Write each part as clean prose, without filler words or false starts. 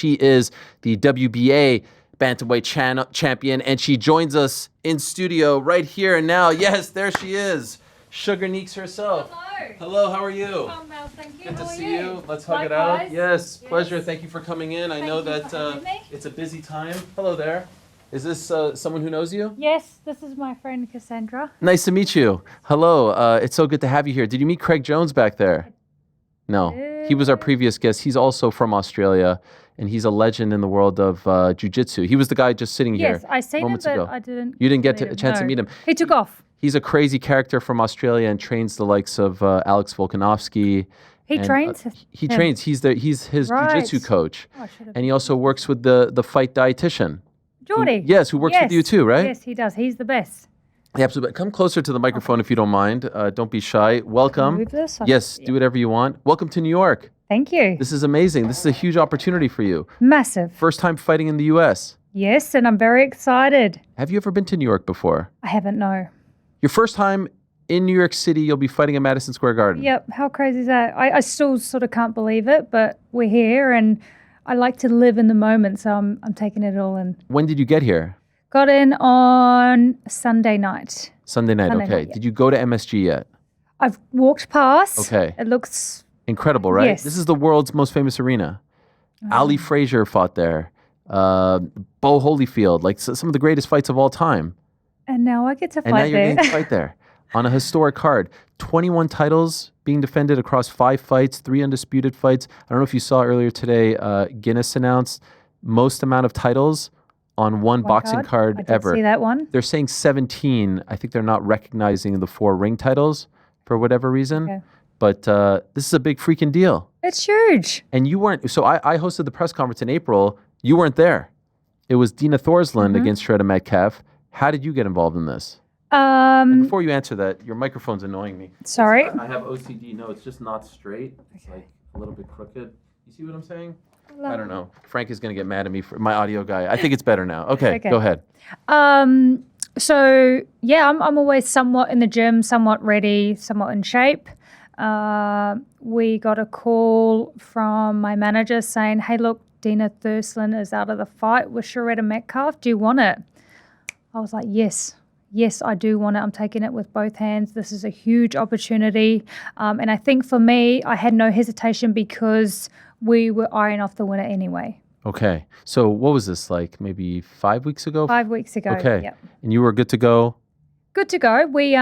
She is the WBA bantamweight champion, and she joins us in studio right here and now. Yes, there she is, Sugar Neeks herself. Hello, how are you? I'm well, thank you. Good How to are see you. Let's hug it Likewise. out. Yes, pleasure. Thank you for coming in. I know you for that having me. it's a busy time. Hello there. Is this someone who knows you? Yes, this is my friend Cassandra. Nice to meet you. Hello. It's so good to have you here. Did you meet Craig Jones back there? No. He was our previous guest. He's also from Australia, and he's a legend in the world of jiu-jitsu. He was the guy just sitting here Yes, I seen him, moments but ago. I didn't. You didn't get meet a chance to meet him. He took off. He's a crazy character from Australia and trains the likes of Alex Volkanovski. He trains. He him. trains. He's his Right. jiu-jitsu coach, Oh, I should have. and he also works with the fight dietitian. Geordie. Yes, who works with you too, right? Yes, he does. He's the best. Yeah, absolutely. Come closer to the microphone if you don't mind. Don't be shy. Welcome. Move this? Yes, do whatever you want. Welcome to New York. Thank you. This is amazing. This is a huge opportunity for you. Massive. First time fighting in the U.S. Yes, and I'm very excited. Have you ever been to New York before? I haven't, no. Your first time in New York City, you'll be fighting at Madison Square Garden. Yep, how crazy is that? I still sort of can't believe it, but we're here and I like to live in the moment, so I'm taking it all in. When did you get here? Got in on Sunday night. Sunday night, Sunday okay. night, yeah. Did you go to MSG yet? I've walked past. Okay. It looks Incredible, right? Yes. This is the world's most famous arena. Ali Frazier fought there. Bo Holyfield, like some of the greatest fights of all time. and now I get to And now fight you're there. getting to fight there on a historic card. 21 titles being defended across 5 fights, 3 undisputed fights. I don't know if you saw earlier today, Guinness announced most amount of titles on one boxing card I did ever. see that one. They're saying 17. I think they're not recognizing the 4 ring titles for whatever reason. Okay. But this is a big freaking deal. It's huge. And you weren't. So I hosted the press conference in April. You weren't there. It was Dina Thorsland against Shurretta Metcalf. How did you get involved in this? And before you answer that, your microphone's annoying me. Sorry. I have OCD. No, it's just not straight. It's like a little bit crooked. You see what I'm saying? I don't know. Frank is going to get mad at me for my audio guy. I think it's better now. Okay, go ahead. So yeah, I'm always somewhat in the gym, somewhat ready, somewhat in shape. We got a call from my manager saying, "Hey, look, Dina Thorsland is out of the fight with Shurretta Metcalf. Do you want it?" I was like, yes, I do want it. I'm taking it with both hands. This is a huge opportunity. And I think for me, I had no hesitation because we were eyeing off the winner anyway. Okay. So what was this, like maybe 5 weeks ago? 5 weeks ago. Okay. Yep. And you were good to go? Good to go. We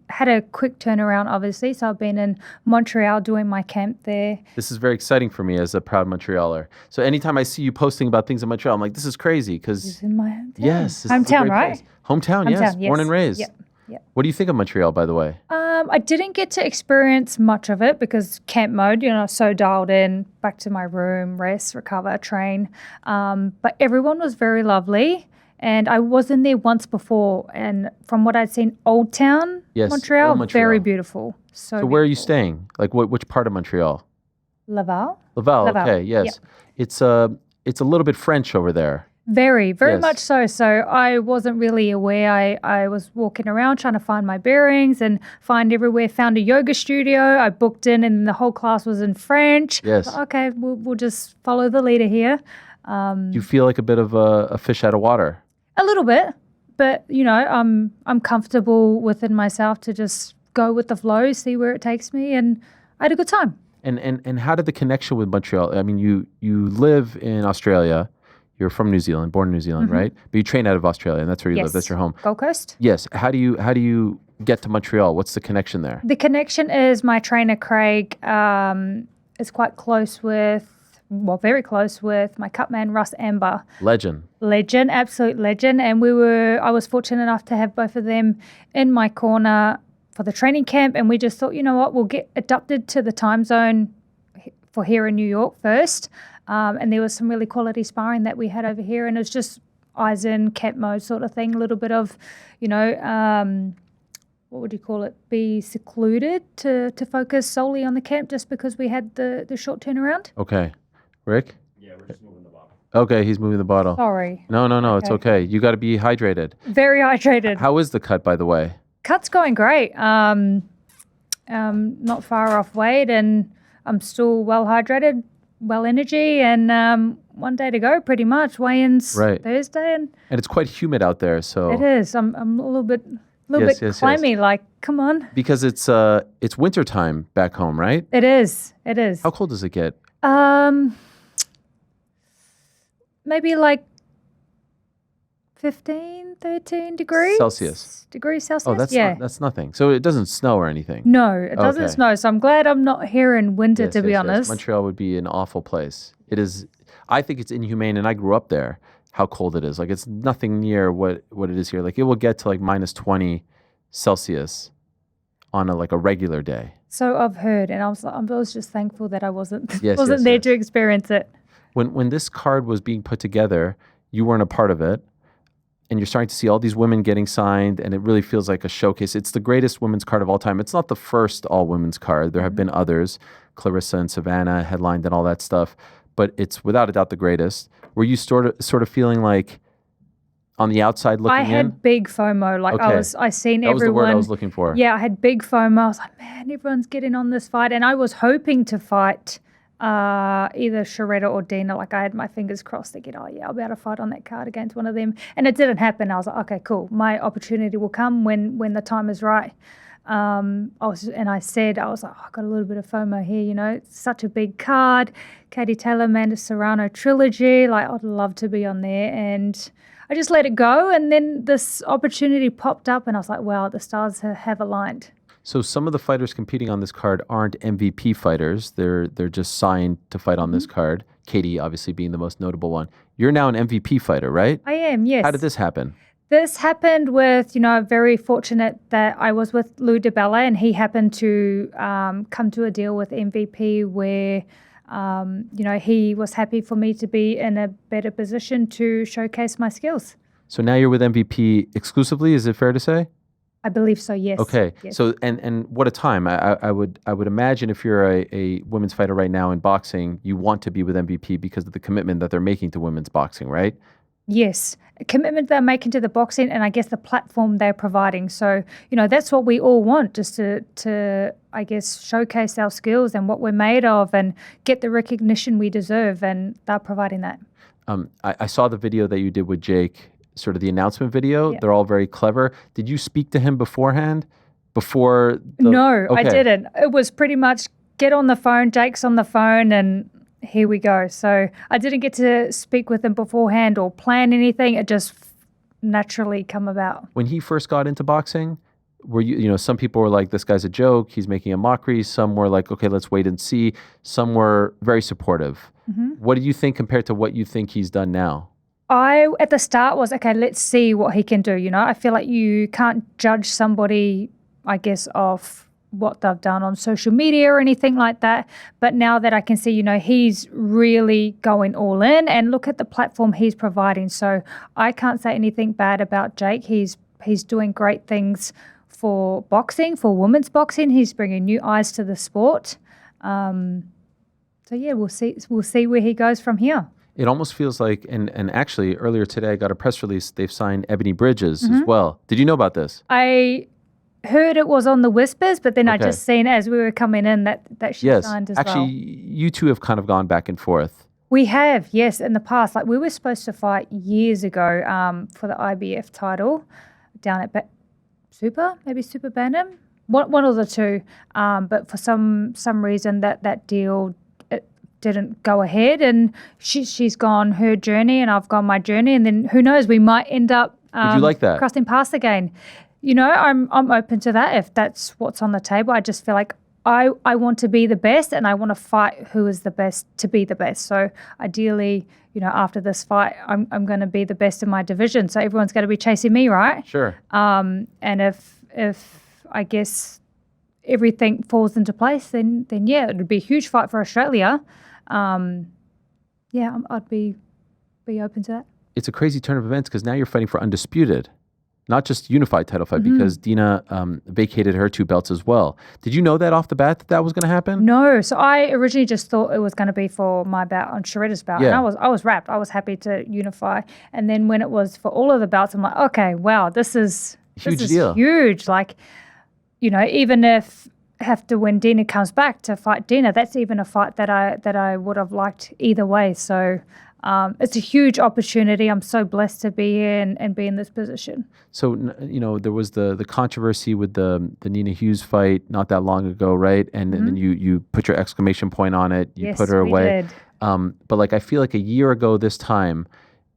had a quick turnaround, obviously. So I've been in Montreal doing my camp there. This is very exciting for me as a proud Montrealer. So anytime I see you posting about things in Montreal, I'm like, this is crazy because It's in my hometown. yes, this is a Hometown, great right? place. Hometown, yes. Born and raised. Yep. Yep. What do you think of Montreal, by the way? I didn't get to experience much of it because camp mode, so dialed in, back to my room, rest, recover, train. But everyone was very lovely. And I was in there once before. And from what I'd seen, Old Town, Yes, Montreal, Old Montreal. very beautiful. So Where are you beautiful. staying? Like which part of Montreal? Laval? Laval, Laval, okay, yes. yep. It's a little bit French over there. Very Yes. much so. So I wasn't really aware. I was walking around trying to find my bearings and find everywhere. Found a yoga studio. I booked in and the whole class was in French. Yes. Okay, we'll just follow the leader here. Do you feel like a bit of a fish out of water? A little bit, but I'm comfortable within myself to just go with the flow, see where it takes me, and I had a good time. And how did the connection with Montreal? I mean, you live in Australia. You're from New Zealand, born in New Zealand, right? But you train out of Australia, and that's where you live. That's your home. Gold Coast. Yes. How do you get to Montreal? What's the connection there? The connection is my trainer Craig is quite close with, very close with my cutman Russ Amber. Legend, Absolute legend. And I was fortunate enough to have both of them in my corner for the training camp. And we just thought, you know what, we'll get adapted to the time zone for here in New York first. And there was some really quality sparring that we had over here. And it was just eyes in, camp mode sort of thing. A little bit of, what would you call it, be secluded to focus solely on the camp just because we had the short turnaround. Okay. Rick? Yeah, we're just moving the bottle. Okay, he's moving the bottle. Sorry. No, it's okay. You got to be hydrated. Very hydrated. How is the cut, by the way? Cut's going great. Not far off weight and I'm still well hydrated. well energy, and one day to go, pretty much. Weigh-ins Right. Thursday, and it's quite humid out there, so it is. I'm a little bit Yes. climby. Like, come on. because it's winter time back home, right? It is. It is. How cold does it get? Maybe like 15, 13 degrees Celsius. Degrees Celsius. Oh, that's nothing. So it doesn't snow or anything. No, it doesn't Okay. snow. So I'm glad I'm not here in winter, to be honest. Montreal would be an awful place. It is. I think it's inhumane, and I grew up there. How cold it is! Like it's nothing near what it is here. Like it will get to like minus 20 Celsius on a regular day. So I've heard, and I was just thankful that I wasn't Yes, there yes. to experience it. When this card was being put together, you weren't a part of it, and you're starting to see all these women getting signed, and it really feels like a showcase. It's the greatest women's card of all time. It's not the first all women's card. There have been others, Clarissa and Savannah headlined and all that stuff, but it's without a doubt the greatest. Were you sort of feeling like on the outside looking I had in? big FOMO. Like Okay. I seen That was everyone. the word I was looking for. Yeah, I had big FOMO. I was like, man, everyone's getting on this fight, and I was hoping to fight either Shurretta or Dina. Like I had my fingers crossed thinking, oh yeah, I'll be able to fight on that card against one of them. And it didn't happen. I was like, okay, cool. My opportunity will come when the time is right. I said, I was like, oh, I got a little bit of FOMO here, you know, it's such a big card. Katie Taylor, Amanda Serrano trilogy. Like I'd love to be on there. And I just let it go. And then this opportunity popped up and I was like, wow, the stars have aligned. So some of the fighters competing on this card aren't MVP fighters. They're just signed to fight on this card. Katie obviously being the most notable one. You're now an MVP fighter, right? I am, yes. How did this happen? This happened with, very fortunate that I was with Lou DiBella and he happened to come to a deal with MVP where, he was happy for me to be in a better position to showcase my skills. So now you're with MVP exclusively, is it fair to say? I believe so, yes. Okay. Yes. So and what a time. I would imagine if you're a women's fighter right now in boxing, you want to be with MVP because of the commitment that they're making to women's boxing, right? Yes, a commitment they're making to the boxing and I guess the platform they're providing. So, that's what we all want, just to I guess, showcase our skills and what we're made of and get the recognition we deserve, and they're providing that. I saw the video that you did with Jake, sort of the announcement video. Yeah. They're all very clever. Did you speak to him beforehand? No, I Okay. didn't. It was pretty much get on the phone, Jake's on the phone, and here we go. So I didn't get to speak with him beforehand or plan anything. It just naturally come about. When he first got into boxing, were some people were like, this guy's a joke, he's making a mockery. Some were like, okay, let's wait and see. Some were very supportive. Mm-hmm. What do you think compared to what you think he's done now? I, at the start, was, okay, let's see what he can do. I feel like you can't judge somebody, I guess, off what they've done on social media or anything like that. But now that I can see, he's really going all in and look at the platform he's providing. So I can't say anything bad about Jake. He's doing great things for boxing, for women's boxing. He's bringing new eyes to the sport. So yeah, we'll see where he goes from here. It almost feels like, and actually earlier today I got a press release, they've signed Ebony Bridges as well. Did you know about this? I heard it was on the whispers, but then I Okay. just seen as we were coming in that she signed as actually, well. you two have kind of gone back and forth. We have, yes, in the past. Like we were supposed to fight years ago for the IBF title down at Super Bantam, one of the two. But for some reason that deal it didn't go ahead, and she's gone her journey, and I've gone my journey, and then who knows, we might end up Would you like that? crossing paths again. I'm open to that if that's what's on the table. I just feel like I want to be the best and I want to fight who is the best to be the best. So ideally, after this fight, I'm going to be the best in my division. So everyone's going to be chasing me, right? Sure. And if I guess everything falls into place, then yeah, it would be a huge fight for Australia. I'd be open to that. It's a crazy turn of events because now you're fighting for undisputed. Not just unified title fight, because Dina vacated her 2 belts as well. Did you know that off the bat that was going to happen? No, so I originally just thought it was going to be for my bout on Shurretta's bout, Yeah. and I was wrapped. I was happy to unify, and then when it was for all of the belts, I'm like, okay, wow, this is Huge deal. huge. Like, even if have to, when Dina comes back to fight Dina, that's even a fight that I would have liked either way. So it's a huge opportunity. I'm so blessed to be here and be in this position. So, there was the controversy with the Nina Hughes fight not that long ago, right? And then you put your exclamation point on it. You put her away. Did. But like, I feel like a year ago this time,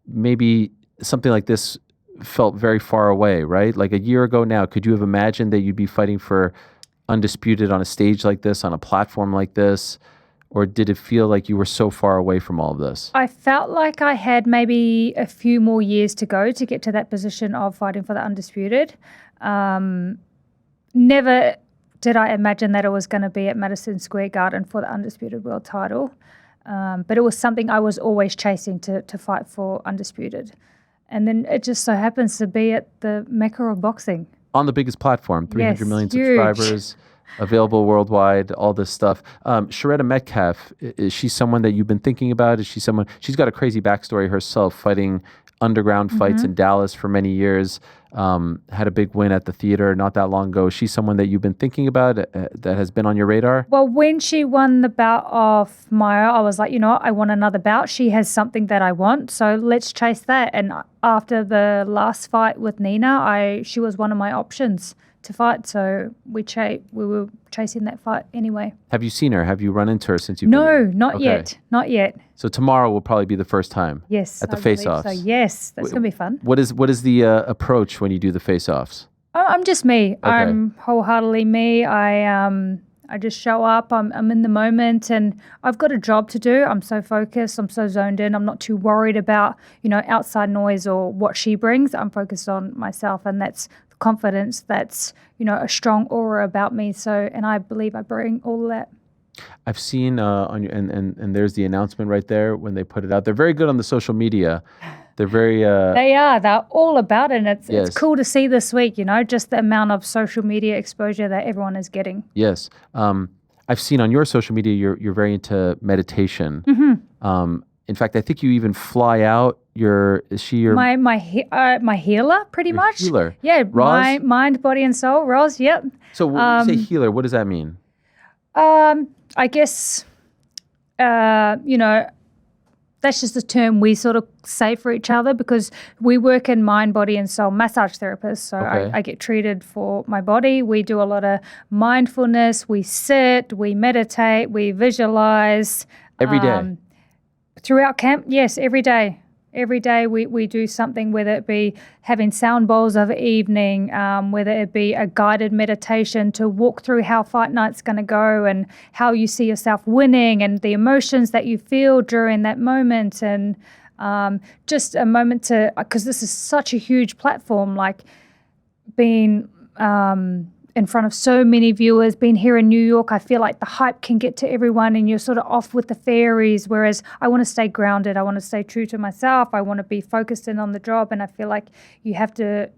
maybe something like this felt very far away, right? Like a year ago now, could you have imagined that you'd be fighting for undisputed on a stage like this, on a platform like this? Or did it feel like you were so far away from all of this? I felt like I had maybe a few more years to go to get to that position of fighting for the undisputed. Never did I imagine that it was going to be at Madison Square Garden for the undisputed world title. But it was something I was always chasing to fight for undisputed. And then it just so happens to be at the Mecca of boxing. On the biggest platform, 300 million huge. subscribers, available worldwide, all this stuff. Shurretta Metcalf, is she someone that you've been thinking about? Is she someone, she's got a crazy backstory herself, fighting underground fights in Dallas for many years, had a big win at the theater not that long ago. Is she someone that you've been thinking about, that has been on your radar? Well, when she won the bout of Maya, I was like, I want another bout. She has something that I want, so let's chase that. And after the last fight with Nina, she was one of my options to fight, so we were chasing that fight anyway. Have you seen her? Have you run into her since you've No, been not yet. Not yet. So tomorrow will probably be the first time. Yes. At the I believe face-offs. So yes, that's going to be fun. What is the approach when you do the face-offs? I'm just me. I'm wholeheartedly me. I just show up. I'm in the moment, and I've got a job to do. I'm so focused. I'm so zoned in. I'm not too worried about, outside noise or what she brings. I'm focused on myself, and that's confidence. That's, a strong aura about me. So, and I believe I bring all of that. I've seen on your, and there's the announcement right there when they put it out. They're very good on the social media. They're very... They're all about it. And it's cool to see this week, just the amount of social media exposure that everyone is getting. Yes. I've seen on your social media, you're very into meditation. In fact, I think you even fly out is she your... My healer, pretty much. Healer. Yeah, Roz? my mind, body, and soul. Roz, yep. So when you say healer, what does that mean? I guess, that's just a term we sort of say for each other because we work in mind, body, and soul massage therapists. So I get treated for my body. We do a lot of mindfulness. We sit, we meditate, we visualize. Every day? Throughout camp, yes, every day. Every day we do something, whether it be having sound bowls of evening, whether it be a guided meditation to walk through how fight night's going to go and how you see yourself winning and the emotions that you feel during that moment. And just a moment because this is such a huge platform, like being in front of so many viewers, being here in New York, I feel like the hype can get to everyone and you're sort of off with the fairies, whereas I want to stay grounded. I want to stay true to myself. I want to be focused in on the job, and I feel like you have to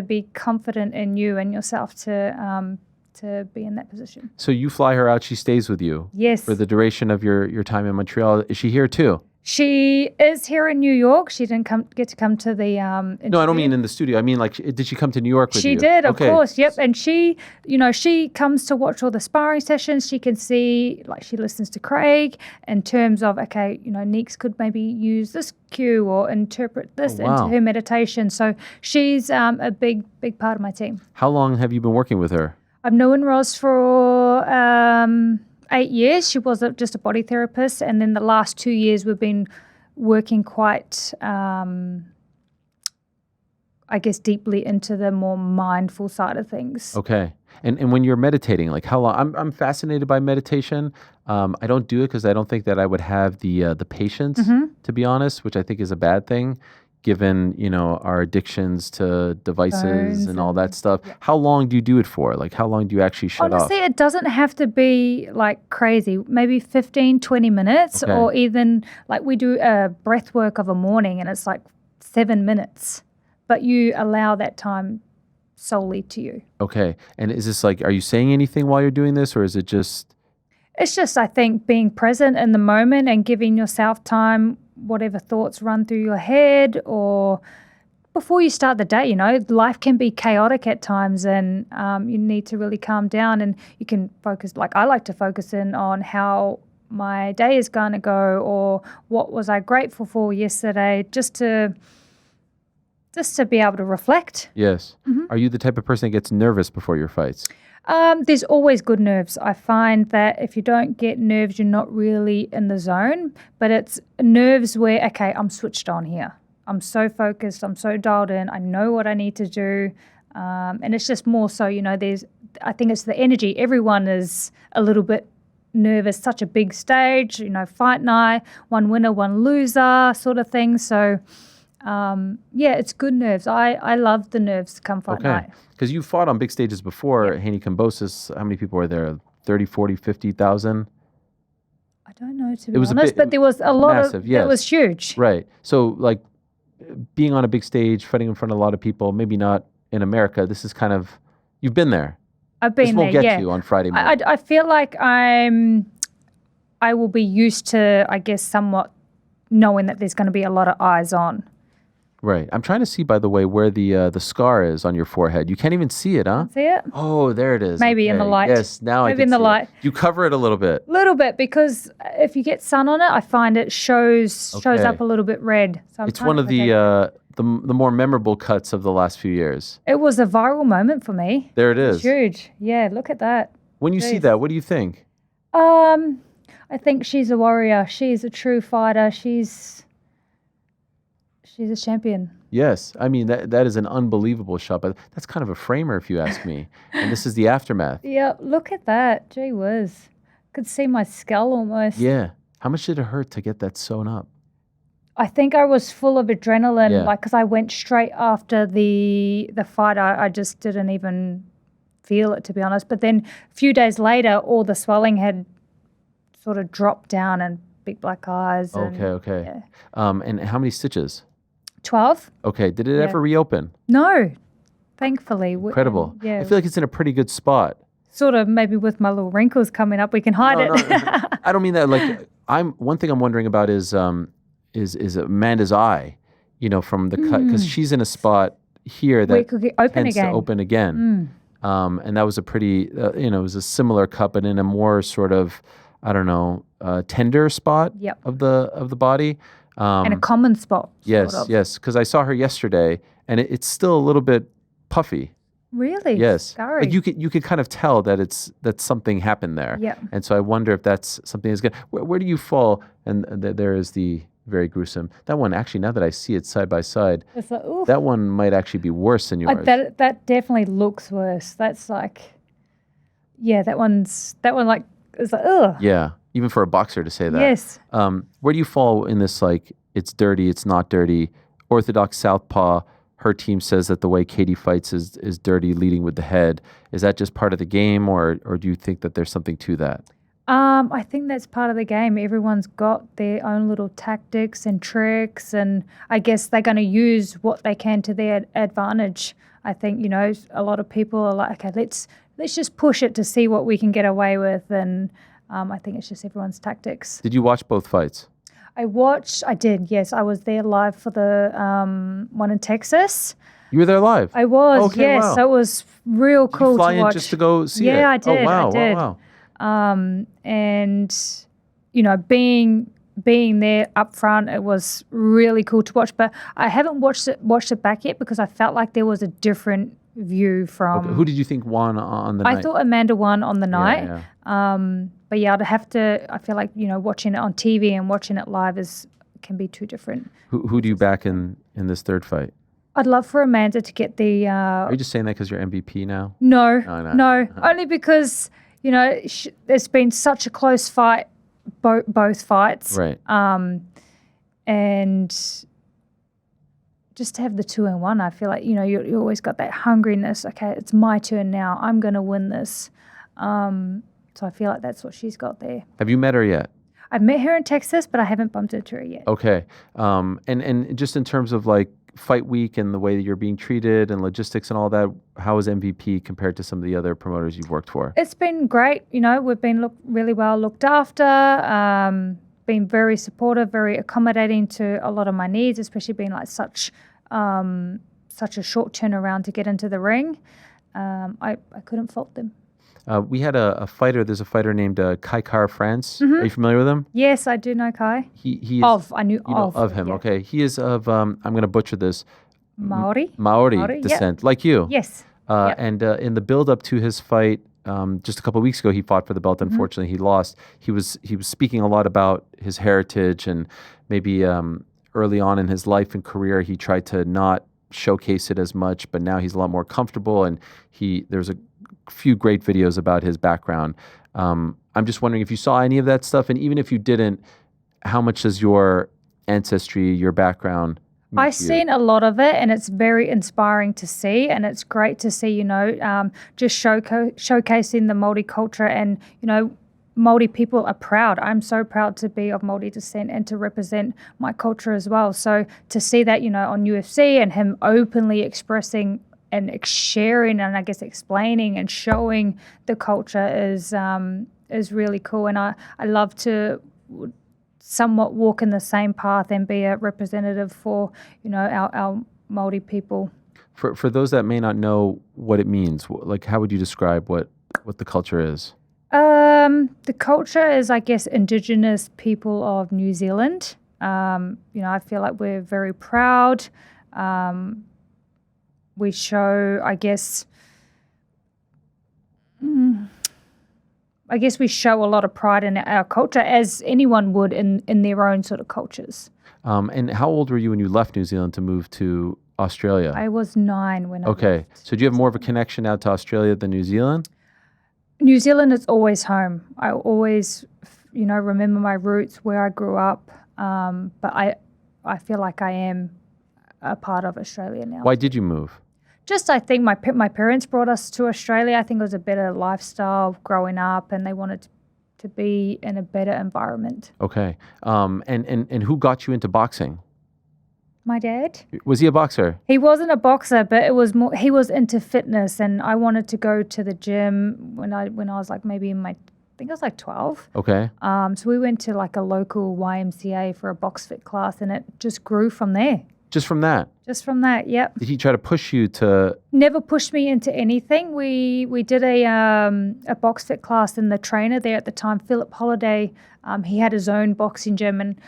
be confident in you and yourself to be in that position. So you fly her out, she stays with you? Yes. For the duration of your time in Montreal. Is she here too? She is here in New York. She didn't get to come to the interview. No, I don't mean in the studio. I mean, like, did she come to New York with you? She did, of course. Yep. And she comes to watch all the sparring sessions. She can see, like, she listens to Craig in terms of, okay, Neeks could maybe use this cue or interpret this into her meditation. So she's a big part of my team. How long have you been working with her? I've known Roz for 8 years. She was just a body therapist, and then the last 2 years we've been working quite, deeply into the more mindful side of things. Okay. And when you're meditating, like how long? I'm fascinated by meditation. I don't do it because I don't think that I would have the patience, to be honest, which I think is a bad thing, given our addictions to devices and all that stuff. Yeah. How long do you do it for? Like, how long do you actually shut off? Honestly, it doesn't have to be like crazy. Maybe 15, 20 minutes, or even like we do a breath work of a morning and it's like 7 minutes, but you allow that time solely to you. Okay. And is this like, are you saying anything while you're doing this, or is it just... It's just, I think, being present in the moment and giving yourself time, whatever thoughts run through your head, or before you start the day, life can be chaotic at times, and you need to really calm down, and you can focus. Like I like to focus in on how my day is going to go, or what was I grateful for yesterday, just to be able to reflect. Yes. Are you the type of person that gets nervous before your fights? There's always good nerves. I find that if you don't get nerves, you're not really in the zone. But it's nerves where, okay, I'm switched on here. I'm so focused. I'm so dialed in. I know what I need to do. And it's just more so, I think it's the energy. Everyone is a little bit nervous. Such a big stage, fight night, one winner, one loser sort of thing. So, it's good nerves. I love the nerves come fight night. Because you fought on big stages before, Haney Kambosos. How many people were there? 30, 40, 50,000? I don't know, to be honest, but there was a lot massive, it was huge. Right. So, like, being on a big stage, fighting in front of a lot of people, maybe not in America, this is kind of, you've been there. I've been there, This will get you on Friday morning. I feel like I will be used to, I guess, somewhat knowing that there's going to be a lot of eyes on. Right. I'm trying to see, by the way, where the scar is on your forehead. You can't even see it, huh? See it? Oh, there it is. Maybe in the light. Yes, now I can see in the light. You cover it a little bit. Little bit, because if you get sun on it, I find it shows up a little bit red. So it's one of the more memorable cuts of the last few years. It was a viral moment for me. There it is. It's huge. Yeah, look at that. When you see that, what do you think? I think she's a warrior. She's a true fighter. She's a champion. Yes. I mean, that is an unbelievable shot. But that's kind of a framer, if you ask me. And this is the aftermath. Yeah, look at that. Gee whiz. Could see my skull almost. Yeah. How much did it hurt to get that sewn up? I think I was full of adrenaline, because I went straight after the fight. I just didn't even feel it, to be honest. But then a few days later, all the swelling had sort of dropped down and big black eyes. Okay. Yeah. And how many stitches? 12. Okay. Did it ever reopen? No, thankfully. Incredible. Yeah. I feel like it's in a pretty good spot. Sort of, maybe with my little wrinkles coming up, we can hide it. No, I don't mean that. Like, one thing I'm wondering about is Amanda's eye, from the cut, because she's in a spot here that could get open tends again. to open again. And that was a pretty, it was a similar cut, but in a more sort of, I don't know, tender spot of the body. And a common spot. Yes, sort of. yes, because I saw her yesterday, and it's still a little bit puffy. Really? Yes. Scary. Like you could kind of tell that something happened there. Yeah. And so I wonder if that's something that's good. Where do you fall? And there is the very gruesome. That one, actually, now that I see it side by side, It's like, oof. that one might actually be worse than yours. That definitely looks worse. That's like, that one like, it's like, ugh. Yeah. Even for a boxer to say that. Yes. Where do you fall in this, like, it's dirty, it's not dirty, orthodox southpaw? Her team says that the way Katie fights is dirty, leading with the head. Is that just part of the game, or do you think that there's something to that? I think that's part of the game. Everyone's got their own little tactics and tricks, and I guess they're going to use what they can to their advantage. I think, a lot of people are like, okay, let's just push it to see what we can get away with, and I think it's just everyone's tactics. Did you watch both fights? I did, yes. I was there live for the one in Texas. You were there live? I was, okay, yes. wow. So it was real Did cool you fly to in watch. just to go see it? Yeah, I did. Oh, wow, I did. wow. And, being there up front, it was really cool to watch. But I haven't watched it back yet because I felt like there was a different view from. Okay. Who did you think won on the night? I thought Amanda won on the night. Yeah. But yeah, I feel like, watching it on TV and watching it live can be two different. Who do you back in this third fight? I'd love for Amanda to get the. Are you just saying that because you're MVP now? No, No. no. Only because there's been such a close fight, both fights. Right. And just to have the 2-1, I feel like you always got that hungriness. Okay, it's my turn now. I'm going to win this. So I feel like that's what she's got there. Have you met her yet? I've met her in Texas, but I haven't bumped into her yet. Okay. And just in terms of like fight week and the way that you're being treated and logistics and all that, how is MVP compared to some of the other promoters you've worked for? It's been great. We've been really well looked after, been very supportive, very accommodating to a lot of my needs, especially being like such such a short turnaround to get into the ring. I couldn't fault them. We had a fighter. There's a fighter named Kai Kara France. Are you familiar with him? Yes, I do know Kai. He is, I knew you know, of. of him. Yeah. Okay, he is of I'm going to butcher this. Maori. Maori descent, like you. Yes. And in the build up to his fight, just a couple of weeks ago, he fought for the belt. Unfortunately, he lost. He was speaking a lot about his heritage, and maybe early on in his life and career, he tried to not showcase it as much. But now he's a lot more comfortable, and there's a few great videos about his background. I'm just wondering if you saw any of that stuff, and even if you didn't, how much does your ancestry, your background? I've seen a lot of it, and it's very inspiring to see, and it's great to see, just showcasing the Māori culture, and, Māori people are proud. I'm so proud to be of Māori descent and to represent my culture as well. So to see that, on UFC and him openly expressing and sharing and I guess explaining and showing the culture is really cool. And I love to somewhat walk in the same path and be a representative for, our Māori people. For those that may not know what it means, like how would you describe what the culture is? The culture is, I guess, Indigenous people of New Zealand. I feel like we're very proud. We show, I guess we show a lot of pride in our culture, as anyone would in their own sort of cultures. And how old were you when you left New Zealand to move to Australia? I was 9 when I left. Okay. So do you have more of a connection now to Australia than New Zealand? New Zealand is always home. I always, remember my roots, where I grew up. But I feel like I am a part of Australia now. Why did you move? Just, I think my parents brought us to Australia. I think it was a better lifestyle growing up, and they wanted to be in a better environment. Okay. And who got you into boxing? My dad. Was he a boxer? He wasn't a boxer, but it was more. He was into fitness, and I wanted to go to the gym when I was like maybe I think I was like 12. Okay. So we went to like a local YMCA for a box fit class, and it just grew from there. Just from that? Just from that, yep. Did he try to push you to? Never pushed me into anything. We did a box fit class, and the trainer there at the time, Philip Holiday, he had his own boxing gym, and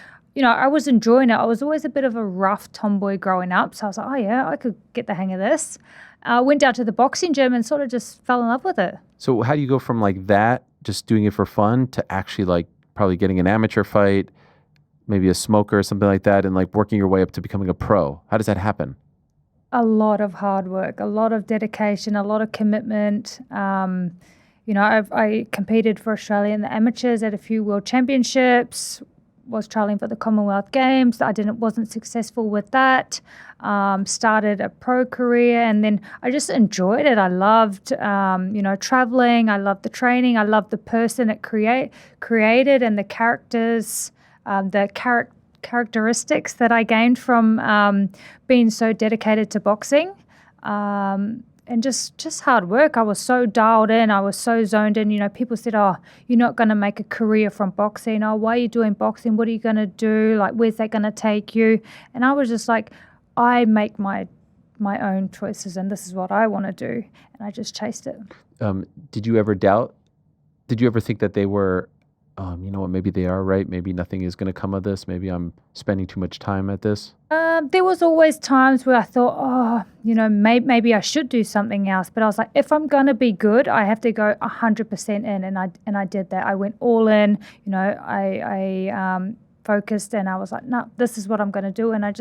I was enjoying it. I was always a bit of a rough tomboy growing up, so I was like, oh yeah, I could get the hang of this. I went down to the boxing gym and sort of just fell in love with it. So how do you go from like that, just doing it for fun, to actually like probably getting an amateur fight, maybe a smoker or something like that, and like working your way up to becoming a pro? How does that happen? A lot of hard work, a lot of dedication, a lot of commitment. I competed for Australia in the amateurs at a few world championships, was trialing for the Commonwealth Games. I wasn't successful with that. Started a pro career, and then I just enjoyed it. I loved, traveling. I loved the training. I loved the person it created and the characters, characteristics that I gained from being so dedicated to boxing. And just hard work. I was so dialed in. I was so zoned in. People said, oh, you're not going to make a career from boxing. Oh, why are you doing boxing? What are you going to do? Like, where's that going to take you? And I was just like, I make my own choices, and this is what I want to do. And I just chased it. Did you ever doubt? Did you ever think that they were, you know what, maybe they are right. Maybe nothing is going to come of this. Maybe I'm spending too much time at this. There was always times where I thought, oh, maybe I should do something else. But I was like, if I'm going to be good, I have to go 100% in. And I did that. I went all in. I focused, and I was like, no, this is what I'm going to do. And I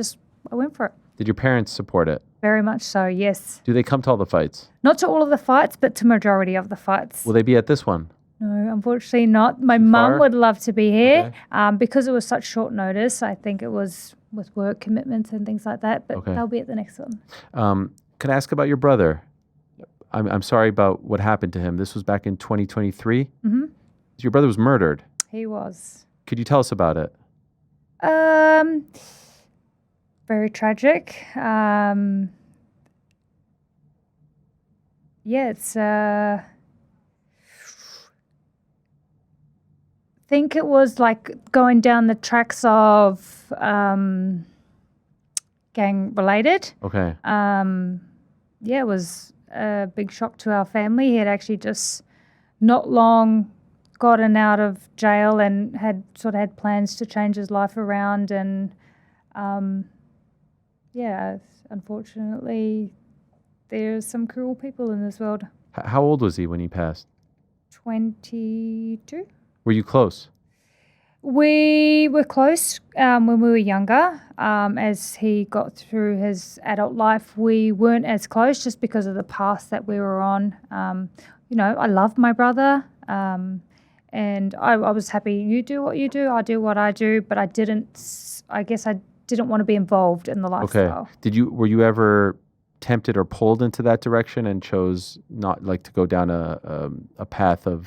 went for it. Did your parents support it? Very much so, yes. Do they come to all the fights? Not to all of the fights, but to majority of the fights. Will they be at this one? No, unfortunately not. My mum would love to be here. Okay. Because it was such short notice. I think it was with work commitments and things like that. But they'll be at the next one. Can I ask about your brother? I'm sorry about what happened to him. This was back in 2023. Mm-hmm. Your brother was murdered. He was. Could you tell us about it? Very tragic. It's. I think it was like going down the tracks of gang related. Okay. It was a big shock to our family. He had actually just not long gotten out of jail and had plans to change his life around. And unfortunately, there's some cruel people in this world. How old was he when he passed? 22. Were you close? We were close when we were younger. As he got through his adult life, we weren't as close just because of the path that we were on. I love my brother, and I was happy. You do what you do, I do what I do, but I didn't want to be involved in the lifestyle. Okay. Were you ever tempted or pulled into that direction and chose not like to go down a path of,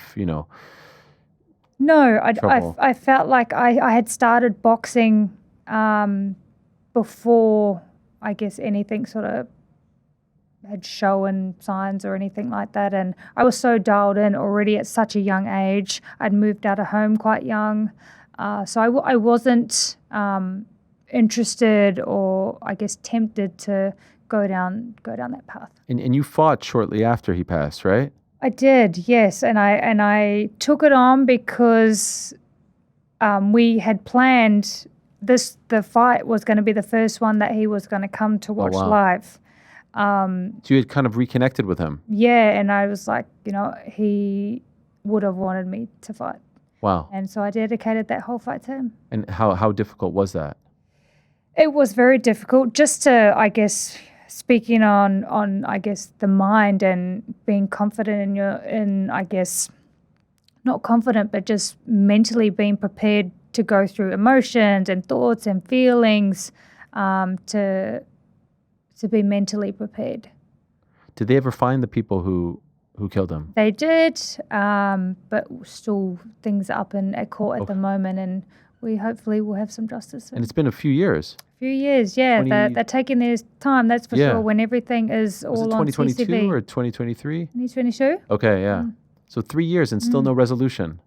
No, trouble? I felt like I had started boxing before, I guess, anything sort of had shown signs or anything like that. And I was so dialed in already at such a young age. I'd moved out of home quite young. So I wasn't interested or, I guess, tempted to go down that path. And you fought shortly after he passed, right? I did, yes, and I took it on because we had planned the fight was going to be the first one that he was going to come to watch live. So you had kind of reconnected with him. Yeah, and I was like, he would have wanted me to fight. Wow. And so I dedicated that whole fight to him. And how difficult was that? It was very difficult just to, I guess, speaking on I guess the mind and being confident not confident, but just mentally being prepared to go through emotions and thoughts and feelings, to be mentally prepared. Did they ever find the people who killed him? They did, but still things are up at court at the moment, and we hopefully will have some justice soon. And it's been a few years. Few years, yeah. They're taking their time, that's for sure, when everything is all on CCTV. Was it 2022 or 2023? 2022. Okay, yeah. So 3 years and still no resolution.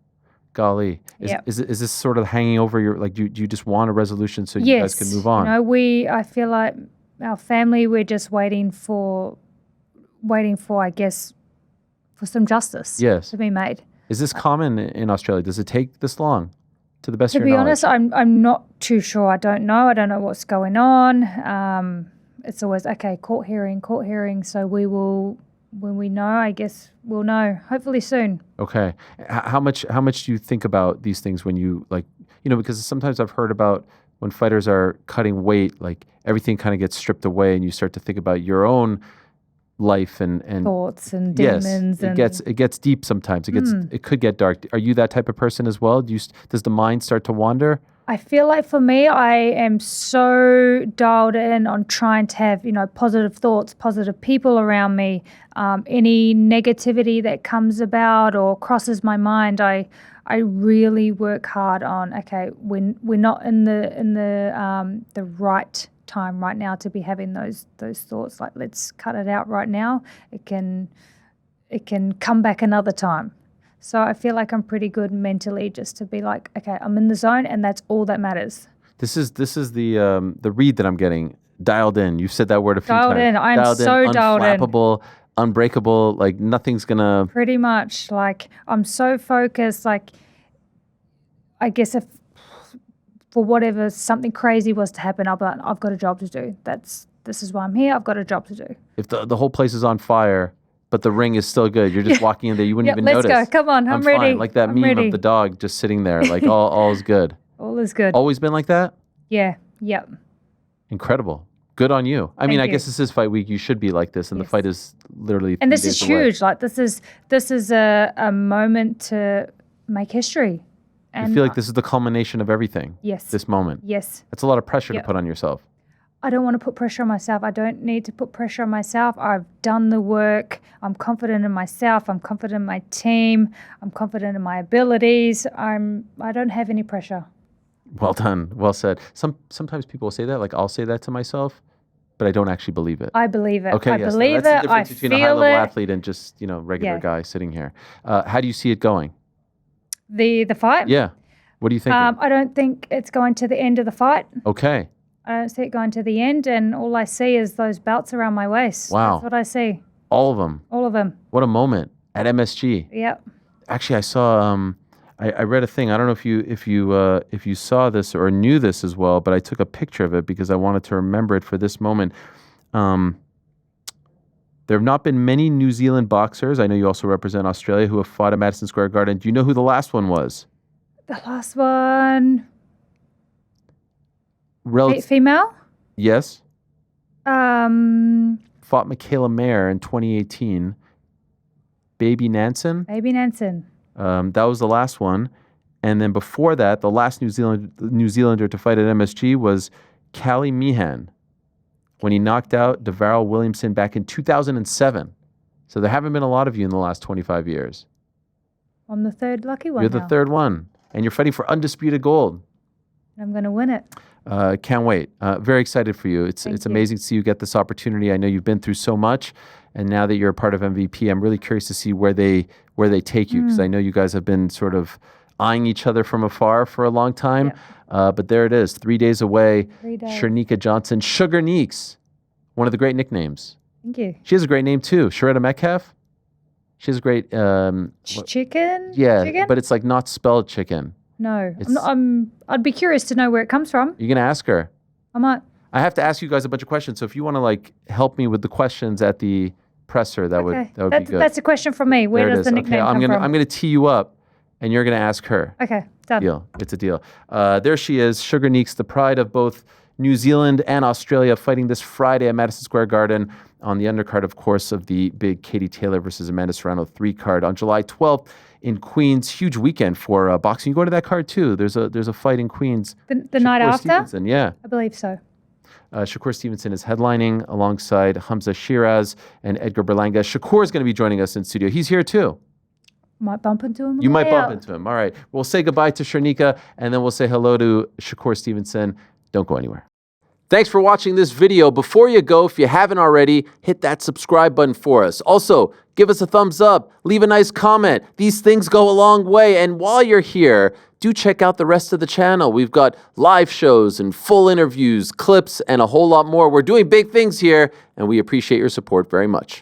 Golly. Is this sort of hanging over your, like, do you just want a resolution so you guys can move on? I feel like our family, we're just waiting for, I guess, for some justice to be made. Is this common in Australia? Does it take this long? To the best of your knowledge? To be honest, I'm not too sure. I don't know what's going on. It's always, court hearing. So we will, when we know, I guess we'll know, hopefully soon. Okay. How much do you think about these things when you, like, because sometimes I've heard about when fighters are cutting weight, like everything kind of gets stripped away and you start to think about your own life and thoughts and demons. Yes, it gets deep sometimes. It could get dark. Are you that type of person as well? Does the mind start to wander? I feel like for me, I am so dialed in on trying to have, positive thoughts, positive people around me. Any negativity that comes about or crosses my mind, I really work hard on. Okay, we're not in the right time right now to be having those thoughts. Like, let's cut it out right now. It can come back another time. So I feel like I'm pretty good mentally just to be like, okay, I'm in the zone and that's all that matters. This is the read that I'm getting. Dialed in. You've said that word a few times. Dialed in. I'm so dialed in. Unflappable, unbreakable, like nothing's gonna... Pretty much. Like, I'm so focused, like, I guess if for whatever something crazy was to happen, I'll be like, I've got a job to do. This is why I'm here. I've got a job to do. If the whole place is on fire, but the ring is still good, you're just walking in there, you wouldn't even notice. Let's go. Come on, I'm ready. Fine. Like that meme of the dog just sitting there, like all is good. All is good. Always been like that? Yeah. Yep. Incredible. Good on you. I mean, I guess this is fight week. You should be like this, and the fight is literally 3 And this days is huge. Like, this is a moment to make history. And you feel like this is the culmination of everything. Yes. This moment. Yes. That's a lot of pressure to put on yourself. I don't want to put pressure on myself. I don't need to put pressure on myself. I've done the work. I'm confident in myself. I'm confident in my team. I'm confident in my abilities. I don't have any pressure. Well done. Well said. Sometimes people will say that, like I'll say that to myself, but I don't actually believe it. I believe it. Okay, I believe that's it. the difference I between a high-level athlete and just, regular guy sitting here. How do you see it going? The fight? Yeah. What do you think? I don't think it's going to the end of the fight. Okay. I don't see it going to the end, and all I see is those belts around my waist. Wow. That's what I see. All of them. All of them. What a moment at MSG. Yep. Actually, I saw. I read a thing. I don't know if you saw this or knew this as well, but I took a picture of it because I wanted to remember it for this moment. There have not been many New Zealand boxers. I know you also represent Australia who have fought at Madison Square Garden. Do you know who the last one was? The last one. Rel- Female? yes. Um, Fought Michaela Mayer in 2018. Baby Nansen. Baby Nansen. That was the last one. And then before that, the last New Zealander to fight at MSG was Callie Meehan when he knocked out Devarel Williamson back in 2007. So there haven't been a lot of you in the last 25 years. I'm the third lucky one. You're the third one. And you're fighting for undisputed gold. I'm going to win it. Can't wait. Very excited for you. It's Thank you. amazing to see you get this opportunity. I know you've been through so much, and now that you're a part of MVP, I'm really curious to see where they take you, because I know you guys have been sort of eyeing each other from afar for a long time. But there it is, 3 days away. 3 days. Cherneka Johnson, Sugar Neeks, one of the great nicknames. Thank you. She has a great name too, Shurretta Metcalf. She has a great Chicken? yeah, Chicken? but it's like not spelled chicken. No. I'd be curious to know where it comes from. You're gonna ask her. I might. I have to ask you guys a bunch of questions. So if you want to like help me with the questions at the presser, that would be good. That's a question from me. Where There it does is. the nickname come from? I'm gonna tee you up, and you're gonna ask her. Okay, done. Deal. It's a deal. There she is, Sugar Neeks, the pride of both New Zealand and Australia, fighting this Friday at Madison Square Garden on the undercard, of course, of the big Katie Taylor versus Amanda Serrano 3 card on July 12th in Queens. Huge weekend for boxing. You go to that card too. There's a fight in Queens. The night Shakur after? Stevenson, yeah. I believe so. Shakur Stevenson is headlining alongside Hamza Shiraz and Edgar Berlanga. Shakur is going to be joining us in studio. He's here too. Might bump into him. You might bump into him. All right. We'll say goodbye to Cherneka, and then we'll say hello to Shakur Stevenson. Don't go anywhere. Thanks for watching this video. Before you go, if you haven't already, hit that subscribe button for us. Also, give us a thumbs up, leave a nice comment. These things go a long way. And while you're here, do check out the rest of the channel. We've got live shows and full interviews, clips, and a whole lot more. We're doing big things here, and we appreciate your support very much.